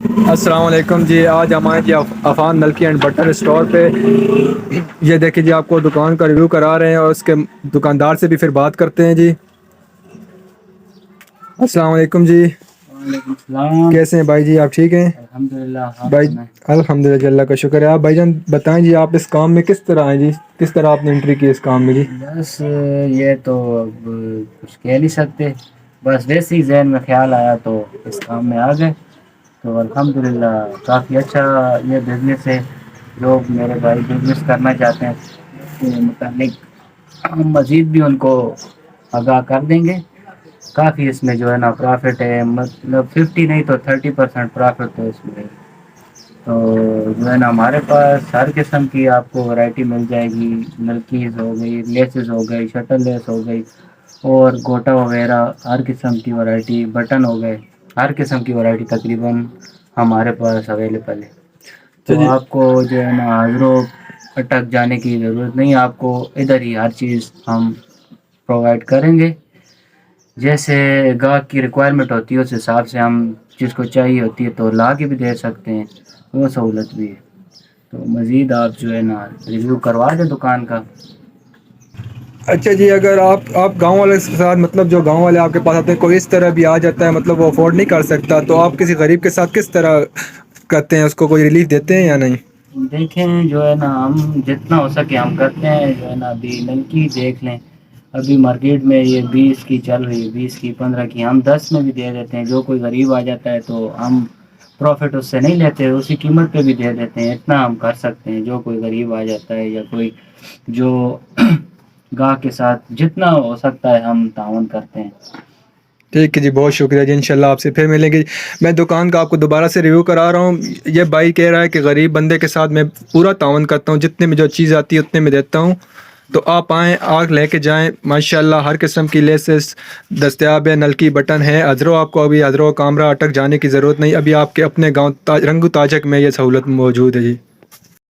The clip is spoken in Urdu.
السلام علیکم جی، آج ہم آئے جی عفان نلکی اینڈ بٹن اسٹور پہ۔ یہ دیکھیں جی، آپ کو دکان کا ریویو کرا رہے ہیں اور اس کے دکاندار سے بھی پھر بات کرتے ہیں جی۔ السلام علیکم جی، وعلیکم السلام۔ کیسے ہیں بھائی جی؟ آپ ٹھیک ہیں الحمد للہ، آپ بھائی؟ سنائیں۔ الحمد للہ، اللہ کا شکر ہے۔ آپ بھائی جان بتائیں جی، آپ اس کام میں کس طرح آئیں جی؟ کس طرح آپ نے انٹری کی اس کام میں جی؟ بس یہ تو اب کچھ کہہ نہیں سکتے، بس ویسے ہی ذہن میں خیال آیا تو اس کام میں آ گئے۔ تو الحمد للہ کافی اچھا یہ بزنس ہے۔ لوگ میرے بھائی بزنس کرنا چاہتے ہیں اس کے متعلق ہم مزید بھی ان کو آگاہ کر دیں گے۔ کافی اس میں جو ہے نا پروفٹ ہے، مطلب 50 نہیں تو 30% پروفٹ ہے اس میں۔ تو جو ہے نا ہمارے پاس ہر قسم کی آپ کو ورائٹی مل جائے گی۔ نلکیز ہو گئی، لیسز ہو گئی، شٹل لیس ہو گئی اور گوٹا وغیرہ ہر قسم کی ورائٹی، بٹن ہو گئے، ہر قسم کی ورائٹی تقریباً ہمارے پاس اویلیبل ہے۔ اچھا تو جی، آپ کو جو ہے نا حضروں اٹک جانے کی ضرورت نہیں، آپ کو ادھر ہی ہر چیز ہم پرووائڈ کریں گے۔ جیسے گاہک کی ریکوائرمنٹ ہوتی ہے اس حساب سے ہم جس کو چاہیے ہوتی ہے تو لا کے بھی دے سکتے ہیں، وہ سہولت بھی ہے۔ تو مزید آپ جو ہے نا ریویو کروا دیں دکان کا۔ اچھا جی، اگر آپ گاؤں والے کے ساتھ، مطلب جو گاؤں والے آپ کے پاس آتے ہیں، کوئی اس طرح بھی آ جاتا ہے، مطلب وہ افورڈ نہیں کر سکتا، تو آپ کسی غریب کے ساتھ کس طرح کرتے ہیں؟ اس کو کوئی ریلیف دیتے ہیں یا نہیں؟ دیکھیں جو ہے نا ہم جتنا ہو سکے ہم کرتے ہیں۔ جو ہے نا ابھی نلکی دیکھ لیں، ابھی مارکیٹ میں یہ 20 کی چل رہی ہے، 20 کی، 15 کی، ہم 10 میں بھی دے دیتے ہیں۔ جو کوئی غریب آ جاتا ہے تو ہم پروفٹ اس سے نہیں لیتے، اسی قیمت پہ بھی دے دیتے ہیں۔ اتنا ہم کر سکتے ہیں۔ جو کوئی غریب آ جاتا ہے یا کوئی جو گاہک کے ساتھ جتنا ہو سکتا ہے ہم تعاون کرتے ہیں۔ ٹھیک ہے جی، بہت شکریہ جی، انشاءاللہ آپ سے پھر ملیں گے۔ میں دکان کا آپ کو دوبارہ سے ریویو کرا رہا ہوں۔ یہ بھائی کہہ رہا ہے کہ غریب بندے کے ساتھ میں پورا تعاون کرتا ہوں، جتنے میں جو چیز آتی ہے اتنے میں دیتا ہوں۔ تو آپ آئیں، آگ لے کے جائیں، ماشاءاللہ ہر قسم کی لیسز دستیاب ہے، نلکی بٹن ہے۔ حضروں آپ کو ابھی حضروں کامرہ اٹک جانے کی ضرورت نہیں، ابھی آپ کے اپنے گاؤں رنگو تاجک میں یہ سہولت موجود ہے جی۔